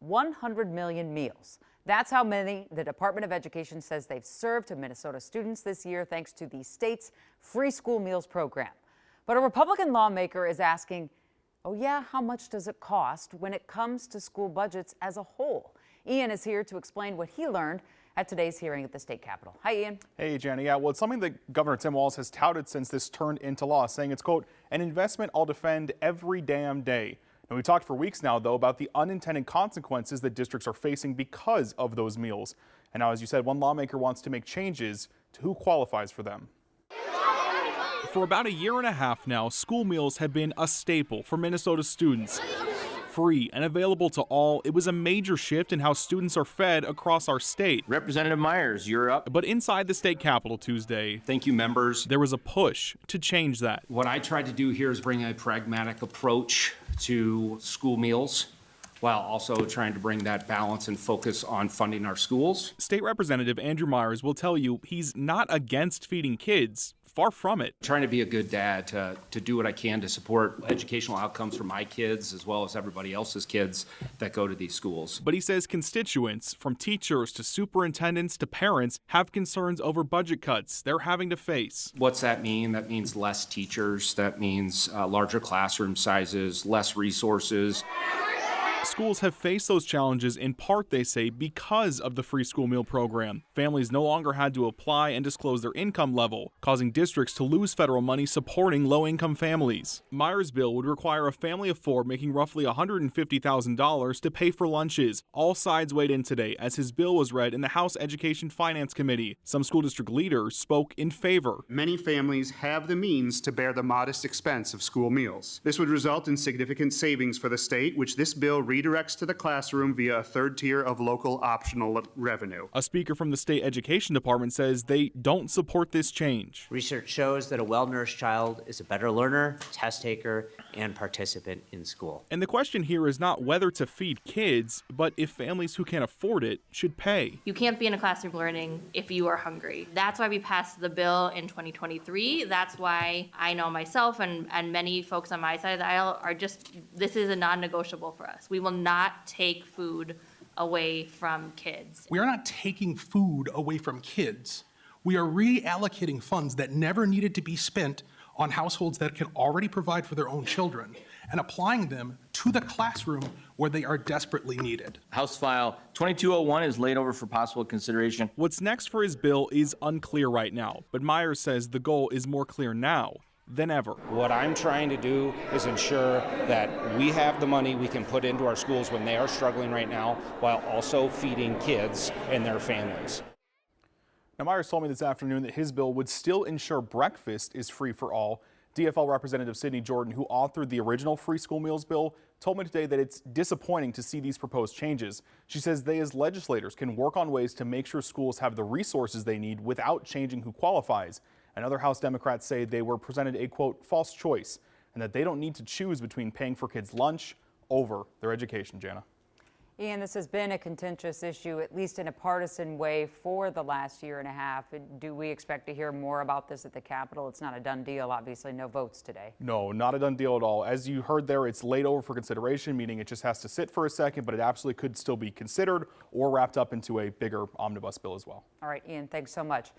100 million meals. That's how many the Department of Education says they've served to Minnesota students this year thanks to the state's free school meals program. But a Republican lawmaker is asking, oh yeah, how much does it cost when it comes to school budgets as a whole? Ian is here to explain what he learned at today's hearing at the state capitol. Hi, Ian. Hey, Jenny. Yeah, well, it's something that Governor Tim Walz has touted since this turned into law, saying it's, quote, an investment I'll defend every damn day. And we talked for weeks now, though, about the unintended consequences that districts are facing because of those meals. And now, as you said, one lawmaker wants to make changes to who qualifies for them. For about a year and a half now, school meals have been a staple for Minnesota students. Free and available to all, it was a major shift in how students are fed across our state. Representative Myers, you're up. But inside the state capitol Tuesday, Thank you, members. there was a push to change that. What I tried to do here is bring a pragmatic approach to school meals while also trying to bring that balance and focus on funding our schools. State Representative Andrew Myers will tell you he's not against feeding kids. Far from it. Trying to be a good dad to do what I can to support educational outcomes for my kids as well as everybody else's kids that go to these schools. But he says constituents, from teachers to superintendents to parents, have concerns over budget cuts they're having to face. What's that mean? That means less teachers. That means larger classroom sizes, less resources. Schools have faced those challenges in part, they say, because of the free school meal program. Families no longer had to apply and disclose their income level, causing districts to lose federal money supporting low-income families. Myers' bill would require a family of four making roughly $150,000 to pay for lunches. All sides weighed in today as his bill was read in the House Education Finance Committee. Some school district leaders spoke in favor. Many families have the means to bear the modest expense of school meals. This would result in significant savings for the state, which this bill redirects to the classroom via a third tier of local optional revenue. A speaker from the state education department says they don't support this change. Research shows that a well-nourished child is a better learner, test taker, and participant in school. And the question here is not whether to feed kids, but if families who can't afford it should pay. You can't be in a classroom learning if you are hungry. That's why we passed the bill in 2023. That's why I know myself and many folks on my side of the aisle are just, this is a non-negotiable for us. We will not take food away from kids. We are not taking food away from kids. We are reallocating funds that never needed to be spent on households that can already provide for their own children and applying them to the classroom where they are desperately needed. House File 2201 is laid over for possible consideration. What's next for his bill is unclear right now, but Myers says the goal is more clear now than ever. What I'm trying to do is ensure that we have the money we can put into our schools when they are struggling right now, while also feeding kids and their families. Now, Myers told me this afternoon that his bill would still ensure breakfast is free for all. DFL Representative Sidney Jordan, who authored the original free school meals bill, told me today that it's disappointing to see these proposed changes. She says they as legislators can work on ways to make sure schools have the resources they need without changing who qualifies. And other House Democrats say they were presented a, quote, false choice and that they don't need to choose between paying for kids' lunch over their education, Jana. Ian, this has been a contentious issue, at least in a partisan way, for the last year and a half. Do we expect to hear more about this at the Capitol? It's not a done deal, obviously, no votes today. No, not a done deal at all. As you heard there, it's laid over for consideration, meaning it just has to sit for a second, but it absolutely could still be considered or wrapped up into a bigger omnibus bill as well. All right, Ian, thanks so much.